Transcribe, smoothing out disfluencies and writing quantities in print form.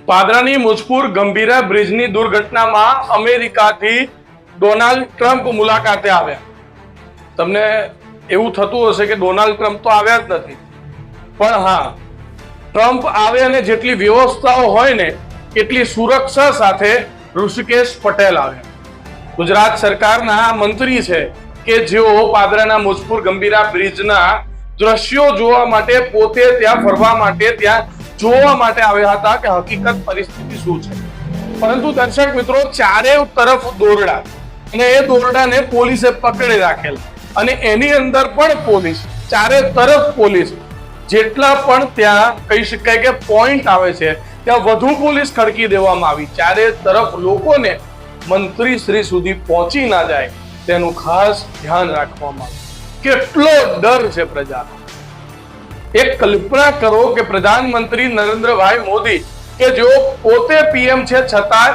પાદરાની મુજપુર ગંભીરા બ્રિજની દુર્ઘટનામાં અમેરિકાથી ડોનાલ્ડ ટ્રમ્પ મુલાકાતે આવ્યા. તમને એવું થતું હશે કે ડોનાલ્ડ ટ્રમ્પ તો આવ્યા જ નથી, પણ હા, ટ્રમ્પ આવે અને જેટલી વ્યવસ્થાઓ હોય ને એટલી સુરક્ષા સાથે ઋષિકેશ પટેલ આવ્યા. ગુજરાત સરકારના મંત્રી છે કે જેઓ પાદરાના મુજપુર ગંભીરા બ્રિજના દ્રશ્યો જોવા માટે, પોતે ત્યાં ફરવા માટે, ત્યાં જોવા માટે આવ્યા હતા કે હકીકત પરિસ્થિતિ શું છે. પરંતુ દર્શક મિત્રો, ચારે તરફ દોરડા, અને એ દોરડાને પોલીસે પકડી રાખેલ, અને એની અંદર પણ પોલીસ, ચારે તરફ પોલીસ. જેટલા પણ ત્યાં કહી શકાય કે પોઈન્ટ આવે છે ત્યાં વધુ પોલીસ ખડકી દેવામાં આવી. ચારે તરફ લોકોને મંત્રી શ્રી સુધી પહોંચી ના જાય તેનું ખાસ ધ્યાન રાખવામાં આવે. કેટલો ડર છે પ્રજાનો. એક કલ્પના કરો કે પ્રધાનમંત્રી નરેન્દ્રભાઈ મોદી કે જેઓ પોતે પીએમ છે છતાં